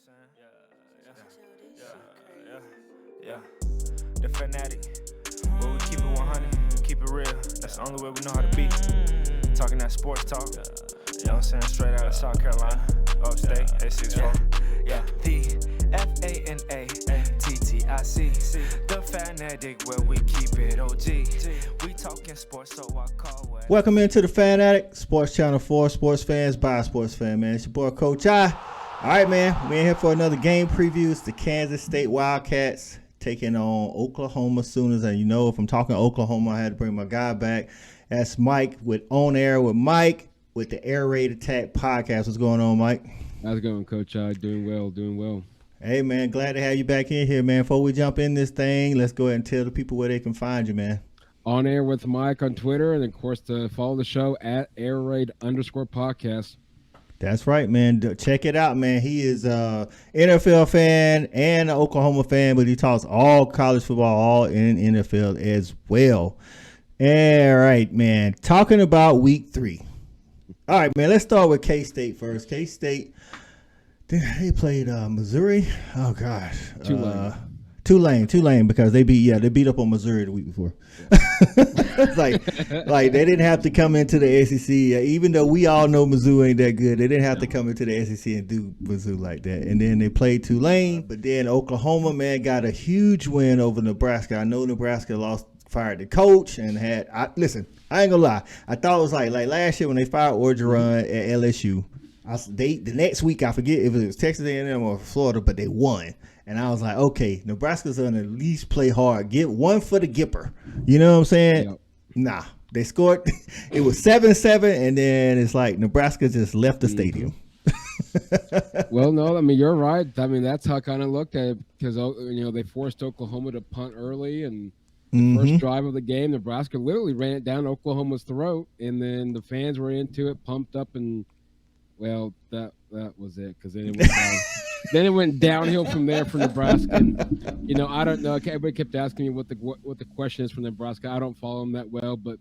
saying? Yeah. The fanatic. Where we keep it 100, keep it real. That's the only way we know how to be. Talking that sports talk. You know what I'm saying? Straight out of South Carolina. Upstate, A64. Yeah. The FANATTIC. The fanatic where we keep it OG. We talking sports, so I call what. Welcome into the Fanatic, Sports Channel 4, sports fans by sports fan, man. It's your boy, Coach I. All right, man. We're in here for another game preview. It's the Kansas State Wildcats taking on Oklahoma Sooners. And you know, if I'm talking Oklahoma, I had to bring my guy back. That's Mike with On Air with Mike with the Air Raid Attack podcast. What's going on, Mike? How's it going, Coach? Doing well. Hey, man. Glad to have you back in here, man. Before we jump in this thing, let's go ahead and tell the people where they can find you, man. On Air with Mike on Twitter, and of course to follow the show at AirRaid_podcast. That's right, man. Check it out, man. He is a NFL fan and an Oklahoma fan, but he talks all college football, all in NFL as well. All right, man. Talking about week 3. All right, man. Let's start with K-State first. K-State, they played Missouri. Oh gosh, Tulane, because they beat up on Missouri the week before. like they didn't have to come into the SEC, even though we all know Mizzou ain't that good. They didn't have to come into the SEC and do Mizzou like that. And then they played Tulane, but then Oklahoma, man, got a huge win over Nebraska. I know Nebraska fired the coach and I ain't gonna lie. I thought it was like last year when they fired Orgeron at LSU. The next week, I forget if it was Texas A&M or Florida, but they won. And I was like, okay, Nebraska's going to at least play hard. Get one for the Gipper. You know what I'm saying? Yep. Nah, they scored. It was 7-7, and then it's like Nebraska just left the stadium. Well, no, I mean, you're right. I mean, that's how I kind of looked at it because, they forced Oklahoma to punt early, and the first drive of the game, Nebraska literally ran it down Oklahoma's throat, and then the fans were into it, pumped up, and, well, that was it because then it went down. Then it went downhill from there for Nebraska. And, I don't know. Everybody kept asking me what the question is for Nebraska. I don't follow them that well, but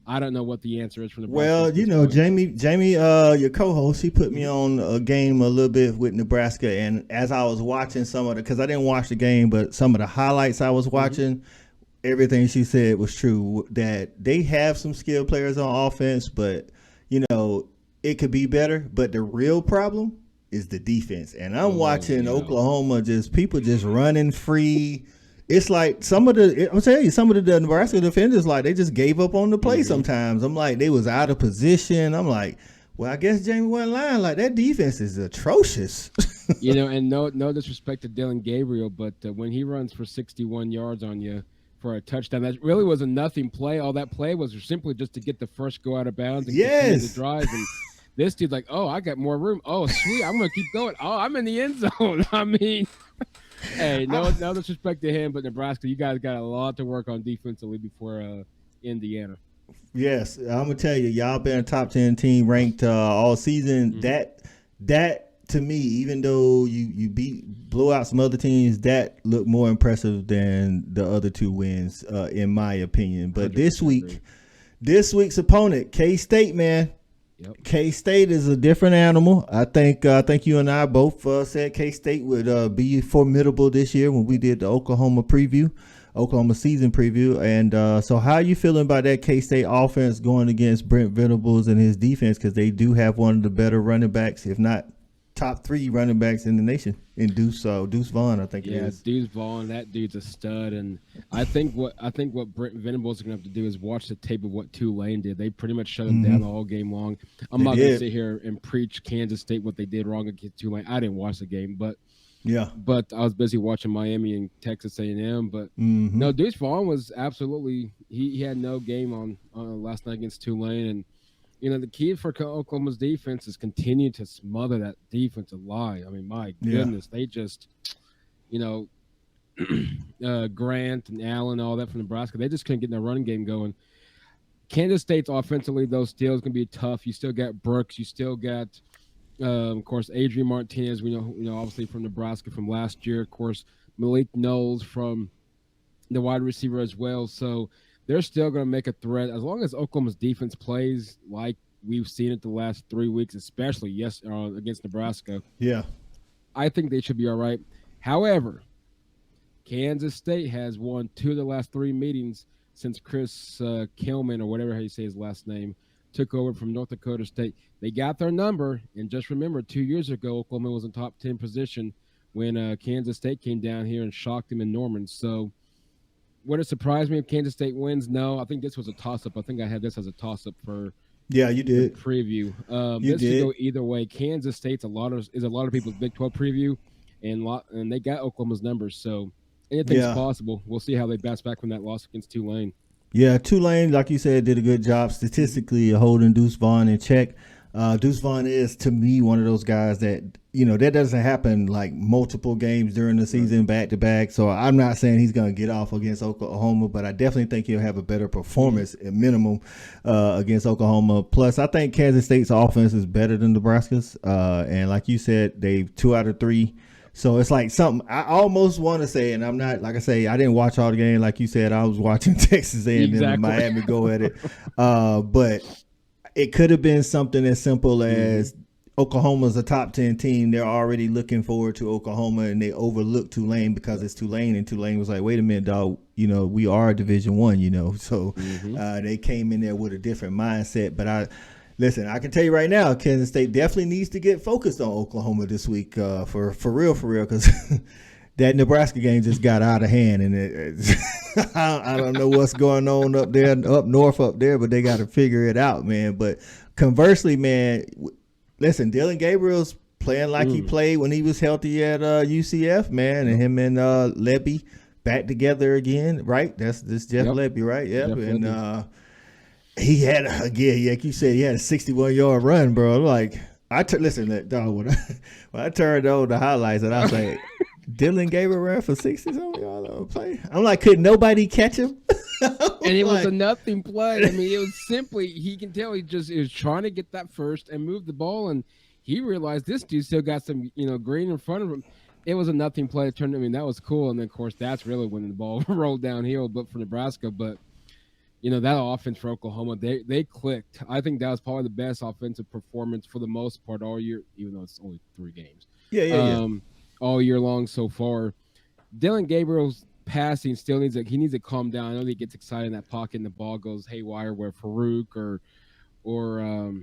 I don't know what the answer is for Nebraska. Well, Jamie, your co-host, he put me on a game a little bit with Nebraska, and as I was watching because I didn't watch the game, but some of the highlights I was watching, everything she said was true. That they have some skilled players on offense, but it could be better. But the real problem is the defense. And I'm watching Oklahoma people just running free. It's like some of the Nebraska defenders, like they just gave up on the play sometimes. I'm like, they was out of position. I'm like, well, I guess Jamie wasn't lying. Like, that defense is atrocious. And no disrespect to Dylan Gabriel, but when he runs for 61 yards on you for a touchdown, that really was a nothing play. All that play was simply just to get the first go out of bounds and continue the drive. And this dude's like, oh, I got more room. Oh, sweet. I'm going to keep going. Oh, I'm in the end zone. I mean, hey, no disrespect to him, but Nebraska, you guys got a lot to work on defensively before Indiana. Yes, I'm going to tell you, y'all been a top 10 team ranked all season. That to me, even though you blew out some other teams, that looked more impressive than the other 2 wins, in my opinion. But this week's opponent, K-State, man. Yep. K-State is a different animal. I think you and I both said K-State would be formidable this year when we did the Oklahoma season preview. And so how are you feeling about that K-State offense going against Brent Venables and his defense? Because they do have one of the better running backs, if not top 3 running backs in the nation, in Deuce Vaughn, I think it is. Yeah, Deuce Vaughn, that dude's a stud, and I think what Brent Venables is going to have to do is watch the tape of what Tulane did. They pretty much shut him down all game long. I'm not going to sit here and preach Kansas State what they did wrong against Tulane. I didn't watch the game, but I was busy watching Miami and Texas A&M. But no, Deuce Vaughn was absolutely he had no game on last night against Tulane, and the key for Oklahoma's defense is continue to smother that defensive line. I mean, my goodness, they just, Grant and Allen, all that from Nebraska, they just couldn't get their running game going. Kansas State's offensively, though, still is going to be tough. You still got Brooks. You still got, of course, Adrian Martinez. We know, obviously from Nebraska from last year. Of course, Malik Knowles from the wide receiver as well. So they're still going to make a threat as long as Oklahoma's defense plays like we've seen it the last 3 weeks, especially against Nebraska. Yeah. I think they should be all right. However, Kansas State has won 2 of the last 3 meetings since Chris Kelman, or whatever how you say his last name, took over from North Dakota State. They got their number, and just remember, 2 years ago, Oklahoma was in top 10 position when Kansas State came down here and shocked them in Norman. So would it surprise me if Kansas State wins? No, I think this was a toss-up. I think I had this as a toss-up for you did preview. You this did. could go either way. Kansas State's a lot of people's Big 12 preview, and they got Oklahoma's numbers. So anything's possible. We'll see how they bounce back from that loss against Tulane. Yeah, Tulane, like you said, did a good job statistically holding Deuce Vaughn in check. Deuce Vaughn is, to me, one of those guys that, that doesn't happen like multiple games during the season back to back. So I'm not saying he's going to get off against Oklahoma, but I definitely think he'll have a better performance at minimum against Oklahoma. Plus, I think Kansas State's offense is better than Nebraska's. And like you said, they've 2 out of 3. So it's like something I almost want to say, and I'm not, like I say, I didn't watch all the game. Like you said, I was watching Texas A&M and Miami go at it. But it could have been something as simple as Oklahoma's a top 10 team. They're already looking forward to Oklahoma, and they overlook Tulane because it's Tulane, and Tulane was like, wait a minute, dog, we are Division I, so they came in there with a different mindset. But listen, I can tell you right now, Kansas State definitely needs to get focused on Oklahoma this week for real, because that Nebraska game just got out of hand, and I don't know what's going on up there, up north up there, but they got to figure it out, man. But conversely, man, listen, Dylan Gabriel's playing like he played when he was healthy at UCF, man, and him and Lebby back together again, right? That's this Jeff Lebby, right? Yep. And he had, again, like you said, he had a 61-yard run, bro. Like, listen, dog, when I turned on the highlights, and I was like, Dylan Gabriel ran for 60-something yards play. I'm like, could nobody catch him? And it was a nothing play. I mean, it was simply, he can tell he was trying to get that first and move the ball, and he realized this dude still got some, green in front of him. It was a nothing play. I mean, that was cool. And then, of course, that's really when the ball rolled downhill, but for Nebraska. But, that offense for Oklahoma, they clicked. I think that was probably the best offensive performance for the most part all year, even though it's only 3 games. Yeah. All year long so far. Dylan Gabriel's passing still needs to calm down. I know he gets excited in that pocket and the ball goes haywire where Farouk or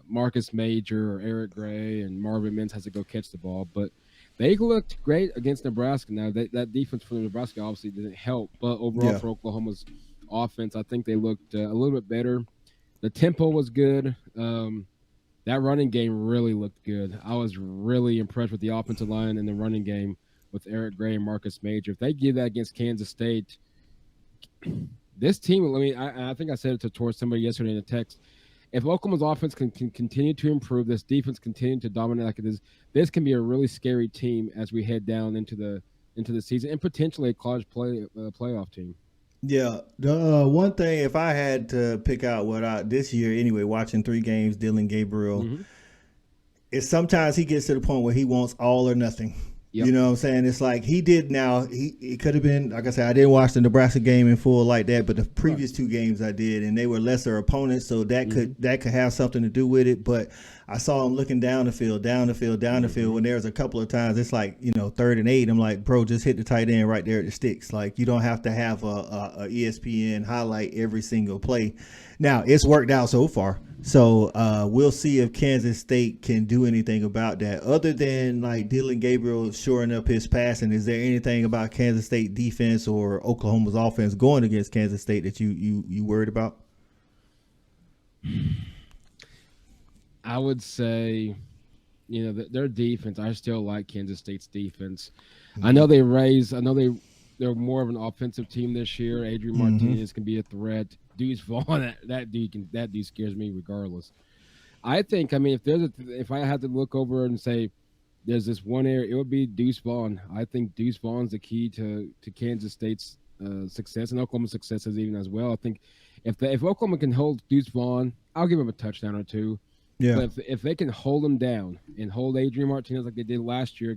Marcus Major or Eric Gray and Marvin Mintz has to go catch the ball. But they looked great against Nebraska. Now, that defense for Nebraska obviously didn't help, but overall for Oklahoma's offense, I think they looked a little bit better. The tempo was good. That running game really looked good. I was really impressed with the offensive line and the running game with Eric Gray and Marcus Major. If they give that against Kansas State, this team, I think I said it towards somebody yesterday in a text, if Oklahoma's offense can continue to improve, this defense continue to dominate like it is, this can be a really scary team as we head down into the season and potentially a college playoff team. Yeah, the one thing, if I had to pick out this year anyway, watching 3 games, Dylan Gabriel, is sometimes he gets to the point where he wants all or nothing. Yep. You know what I'm saying? It's like he did now. It could have been, like I said, I didn't watch the Nebraska game in full like that, but the previous 2 games I did, and they were lesser opponents, so that could have something to do with it. But I saw him looking down the field, when there was a couple of times, it's like, 3rd and 8. I'm like, bro, just hit the tight end right there at the sticks. Like, you don't have to have a ESPN highlight every single play. Now, it's worked out so far. So we'll see if Kansas State can do anything about that. Other than like Dylan Gabriel shoring up his passing, is there anything about Kansas State defense or Oklahoma's offense going against Kansas State that you worried about? I would say, their defense. I still like Kansas State's defense. I know they're more of an offensive team this year. Adrian Martinez can be a threat. Deuce Vaughn, that dude scares me regardless. I think, if I had to look over and say there's this one area, it would be Deuce Vaughn. I think Deuce Vaughn's the key to Kansas State's success and Oklahoma's success even as well. I think if Oklahoma can hold Deuce Vaughn, I'll give him a touchdown or 2. Yeah. But if they can hold him down and hold Adrian Martinez like they did last year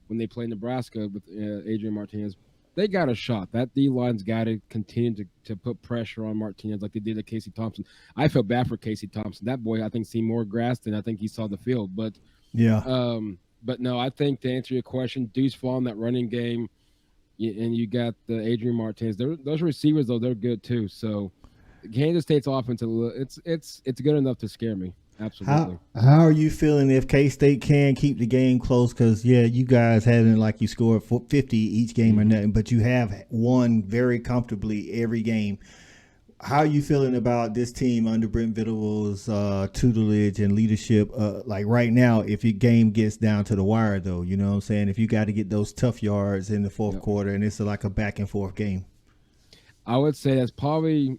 when they played Nebraska with Adrian Martinez, they got a shot. That D-line's got to continue to put pressure on Martinez like they did at Casey Thompson. I feel bad for Casey Thompson. That boy, I think, seen more grass than I think he saw the field. But Yeah. But no, I think to answer your question, Deuce Vaughn, that running game, and you got the Adrian Martinez. Those receivers though, they're good too. So Kansas State's offense, it's good enough to scare me. Absolutely. How are you feeling if K-State can keep the game close? Because, you guys haven't like you scored 50 each game or nothing, but you have won very comfortably every game. How are you feeling about this team under Brent Venables' tutelage and leadership? Like right now, if your game gets down to the wire, though, you know what I'm saying? If you got to get those tough yards in the fourth quarter and it's like a back and forth game. I would say that's probably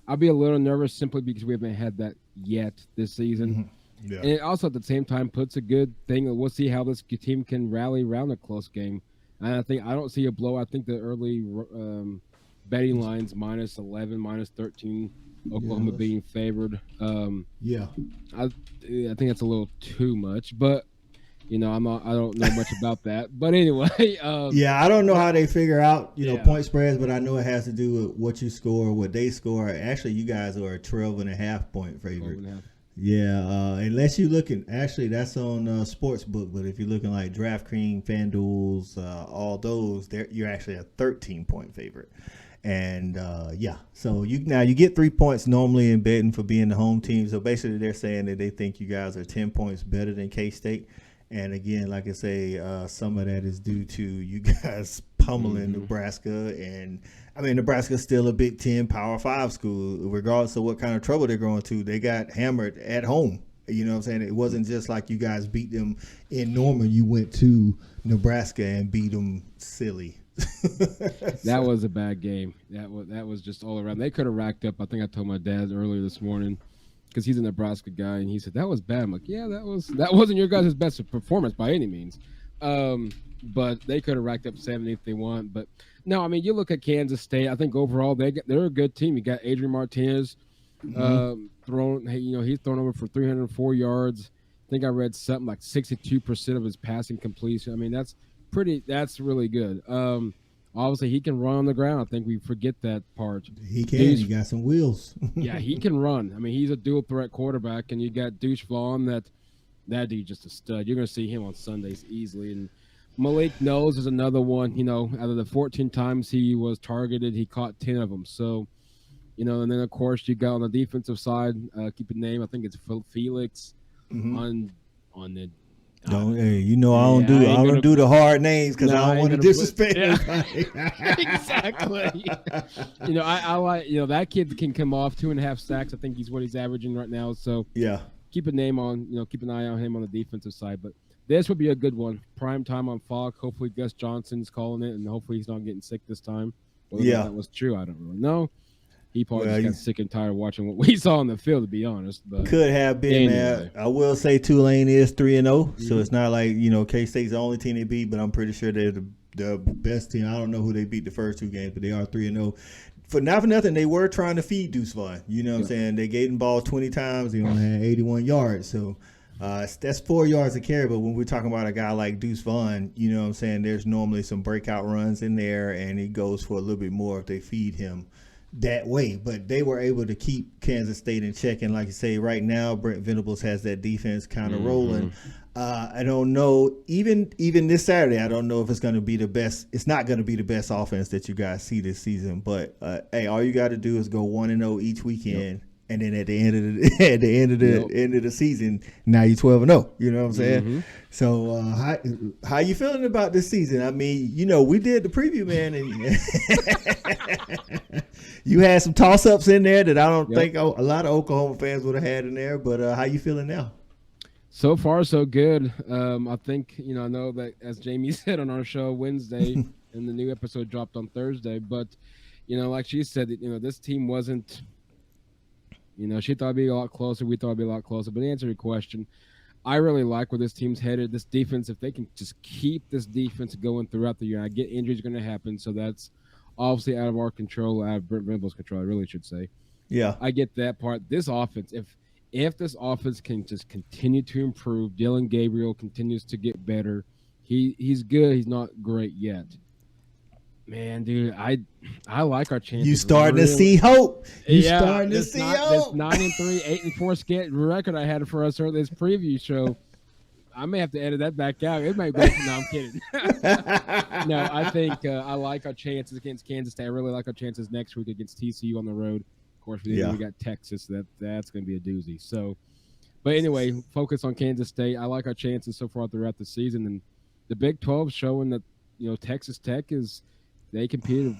I'll be a little nervous simply because we haven't had that yet this season. Mm-hmm. Yeah. And it also at the same time puts a good thing. We'll see how this team can rally around a close game. And I don't see a blow. I think the early betting lines -11, -13, Oklahoma being favored. I think that's a little too much, but I don't know much about that. But anyway, I don't know how they figure out point spreads, but I know it has to do with what you score, what they score. Actually, you guys are a 12.5 point favorite. Unless you're looking, actually that's on Sportsbook, but if you're looking like DraftKings, FanDuel's, all those, you're actually a 13-point favorite. And so you get 3 points normally in betting for being the home team. So basically they're saying that they think you guys are 10 points better than K-State. And again, like I say, some of that is due to you guys pummeling Nebraska. And I mean, Nebraska's still a Big Ten Power 5 school, regardless of what kind of trouble they're going to. They got hammered at home. You know what I'm saying? It wasn't just like you guys beat them in Norman. You went to Nebraska and beat them silly. That was a bad game. That was just all around. They could have racked up. I think I told my dad earlier this morning because he's a Nebraska guy, and he said that was bad. I'm like, yeah, that wasn't your guys' best performance by any means. But they could have racked up 70 if they want. But no, I mean, you look at Kansas State. I think overall they're a good team. You got Adrian Martinez thrown. He's thrown over for 304 yards. I think I read something like 62% of his passing completion. I mean, that's really good. Obviously, he can run on the ground. I think we forget that part. He can. He got some wheels. Yeah, he can run. I mean, he's a dual threat quarterback, and you got Deuce Vaughn. That dude just a stud. You're going to see him on Sundays easily. And Malik Knowles is another one. Out of the 14 times he was targeted, he caught 10 of them. So, and then of course you got on the defensive side. Keep a name. I think it's Felix on the. I don't do the hard names because I don't want to disrespect. Exactly. I like that kid can come off 2.5 sacks. I think he's averaging right now. So keep a name on keep an eye on him on the defensive side. But this would be a good one. Prime time on Fox. Hopefully Gus Johnson's calling it, and hopefully he's not getting sick this time. Whether that was true, I don't really know. He probably just got sick and tired of watching what we saw on the field, to be honest. But could have been, man. I will say Tulane is 3-0, so it's not like K-State's the only team they beat, but I'm pretty sure they're the best team. I don't know who they beat the first 2 games, but they are 3-0. For nothing, they were trying to feed Deuce Vaughn. You know what I'm saying? They gave him the ball 20 times. He only had 81 yards, so that's 4 yards a carry. But when we're talking about a guy like Deuce Vaughn, you know what I'm saying? There's normally some breakout runs in there, and he goes for a little bit more if they feed him that way. But they were able to keep Kansas State in check, and like you say, right now Brent Venables has that defense kind of rolling. I don't know, even this Saturday, I don't know if it's going to be the best. It's not going to be the best offense that you guys see this season, but hey, all you got to do is go 1-0 each weekend, and then at the end of the season, now you're 12-0. You know what I'm saying? So how you feeling about this season? I mean, we did the preview, man, and you had some toss-ups in there that I don't think a lot of Oklahoma fans would have had in there. But how you feeling now? So far, so good. I think I know that, as Jamie said on our show Wednesday, and the new episode dropped on Thursday. But like she said, this team wasn't. She thought it'd be a lot closer. We thought it'd be a lot closer. But to answer your question, I really like where this team's headed. This defense, if they can just keep this defense going throughout the year, I get injuries going to happen, so that's obviously out of our control, out of Brent Venables' control, I really should say. Yeah, I get that part. This offense, if this offense can just continue to improve, Dylan Gabriel continues to get better. He's good. He's not great yet. Man, dude, I like our chances. You starting to see hope. Starting to see hope. This 9-3, 8-4 record I had for us earlier this preview show. I may have to edit that back out. It might be. No, I'm kidding. No, I think I like our chances against Kansas State. I really like our chances next week against TCU on the road. Of course, we got Texas. That's going to be a doozy. So, but anyway, focus on Kansas State. I like our chances so far throughout the season, and the Big 12 showing that Texas Tech they competed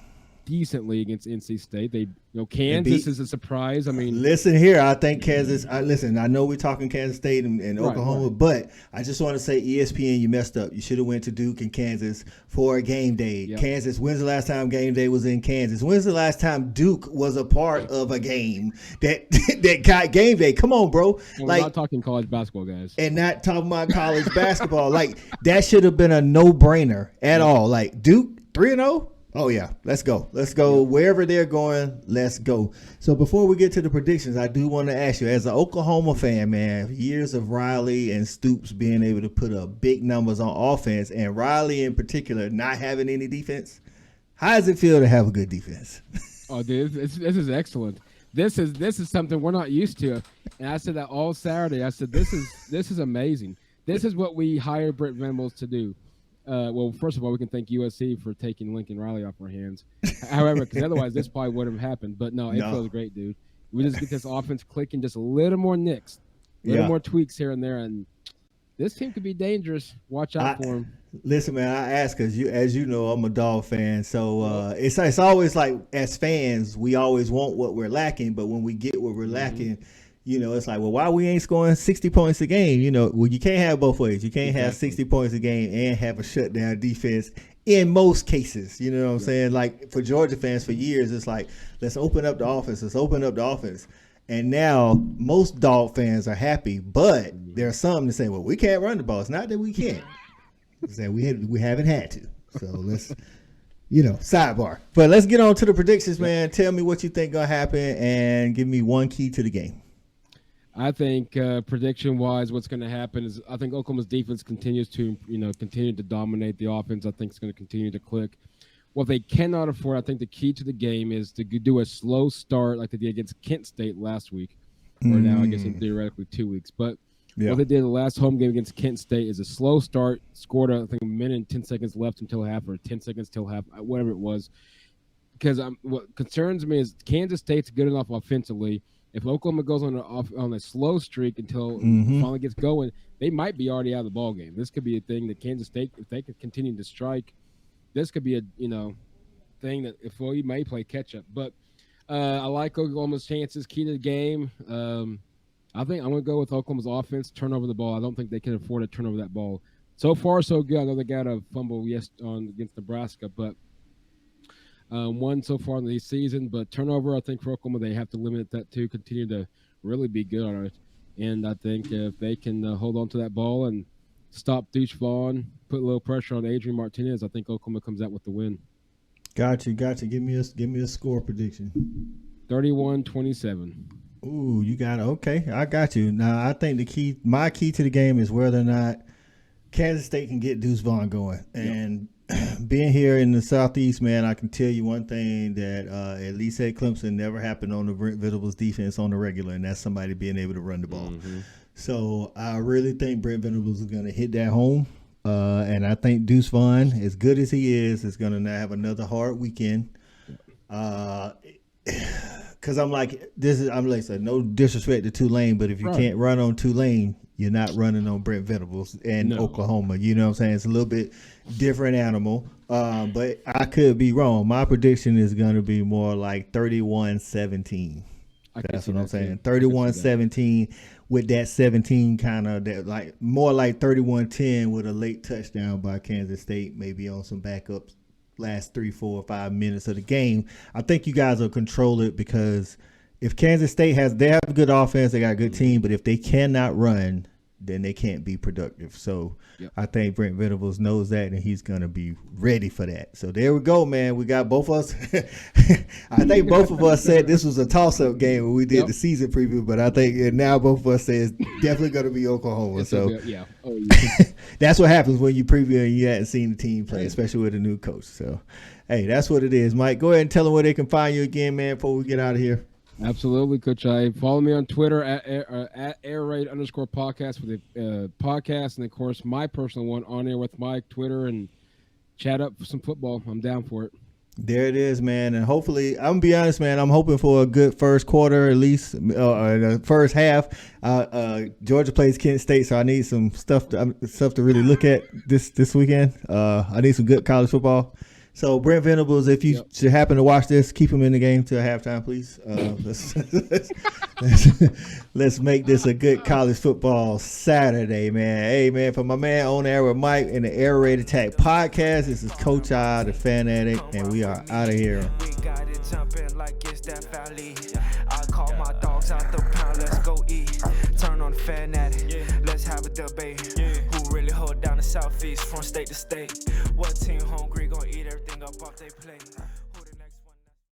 decently against NC State. Kansas is a surprise. I mean, listen here. I think Kansas. I know we're talking Kansas State and Oklahoma, right. But I just want to say, ESPN, you messed up. You should have went to Duke and Kansas for a game day. Yep. Kansas. When's the last time game day was in Kansas? When's the last time Duke was a part of a game that got game day? Come on, bro. And we're not talking college basketball, guys, and not talking about college basketball. Like that should have been a no-brainer at all. Like Duke 3-0. Oh, yeah. Let's go. Let's go. Wherever they're going, let's go. So before we get to the predictions, I do want to ask you, as an Oklahoma fan, man, years of Riley and Stoops being able to put up big numbers on offense, and Riley in particular not having any defense, how does it feel to have a good defense? Oh, dude, this is excellent. This is something we're not used to. And I said that all Saturday. I said, this is amazing. This is what we hired Brent Venables to do. Well, first of all, we can thank USC for taking Lincoln Riley off our hands. However, because otherwise this probably wouldn't have happened. But no, it feels great, dude. We just get this offense clicking, just a little more nicks, a little more tweaks here and there, and this team could be dangerous. Watch out for them. Listen, man, I ask because as you know, I'm a Dog fan, so it's always like as fans, we always want what we're lacking, but when we get what we're lacking. It's like, well, why we ain't scoring 60 points a game? Well, you can't have both ways. You can't have 60 points a game and have a shutdown defense in most cases. You know what I'm saying? Like for Georgia fans for years, it's like, let's open up the offense. Let's open up the offense. And now most Dog fans are happy, but there's some that say, well, we can't run the ball. It's not that we can't. It's that we haven't had to. So let's, sidebar. But let's get on to the predictions, man. Tell me what you think going to happen and give me one key to the game. I think prediction-wise, what's going to happen is I think Oklahoma's defense continues to, continue to dominate the offense. I think it's going to continue to click. What they cannot afford, I think the key to the game is to do a slow start like they did against Kent State last week, or now I guess in theoretically 2 weeks. But what they did the last home game against Kent State is a slow start, scored, I think, a minute and 10 seconds left until half or 10 seconds till half, whatever it was. Because what concerns me is Kansas State's good enough offensively. If Oklahoma goes on a slow streak until it finally gets going, they might be already out of the ball game. This could be a thing that Kansas State, if they could continue to strike, this could be a thing that you may play catch up. But I like Oklahoma's chances. Key to the game. I think I'm going to go with Oklahoma's offense. Turn over the ball. I don't think they can afford to turn over that ball. So far, so good. I know they got a fumble against Nebraska, but. One so far in the season, but turnover, I think for Oklahoma, they have to limit that to continue to really be good on it. And I think if they can hold on to that ball and stop Deuce Vaughn, put a little pressure on Adrian Martinez, I think Oklahoma comes out with the win. Gotcha. Give me a score prediction. 31-27. Ooh, you got it. Okay, I got you. Now I think my key to the game is whether or not Kansas State can get Deuce Vaughn going. And being here in the Southeast, man, I can tell you one thing that at least at Clemson never happened on the Brent Venables defense on the regular, and that's somebody being able to run the ball. So I really think Brent Venables is going to hit that home, and I think Deuce Vaughn, as good as he is going to have another hard weekend. Because I'm like, no disrespect to Tulane, but if you can't run on Tulane, you're not running on Brent Venables and Oklahoma. You know what I'm saying? It's a little bit different animal, but I could be wrong. My prediction is going to be more like 31-17. That's what I'm saying. 31-17 with that 17 kind of that, like more like 31-10 with a late touchdown by Kansas State, maybe on some backups last 3, 4, 5 minutes of the game. I think you guys will control it because if Kansas State they have a good offense, they got a good team, but if they cannot run, then they can't be productive. So I think Brent Venables knows that, and he's going to be ready for that. So there we go, man. We got both of us. I think both of us said this was a toss-up game when we did the season preview, but I think now both of us say it's definitely going to be Oklahoma. That's what happens when you preview and you hadn't seen the team play, especially with a new coach. So, hey, that's what it is. Mike, go ahead and tell them where they can find you again, man, before we get out of here. Absolutely, Coach I. Follow me on Twitter at airraid_podcast for the podcast, and of course my personal one on air with my Twitter, and chat up for some football. I'm down for it. There it is, man. And hopefully, I'm gonna be honest, man, I'm hoping for a good first quarter, at least the first half. Georgia plays Kent State, so I need some stuff to really look at this weekend. I need some good college football. So Brent Venables, if you should happen to watch this, keep him in the game till halftime, please. Let's make this a good college football Saturday, man. Hey, man, for my man On Air with Mike and the Air Raid Attack podcast, this is Coach I, the Fan Addict, and we are out of here. We got it jumping like it's that valley. I call my dogs out the pound, let's go eat. Turn on the Fan Addict, let's have a debate. Who really hold down the Southeast from state to state? What team hungry gonna eat everything up off they plate?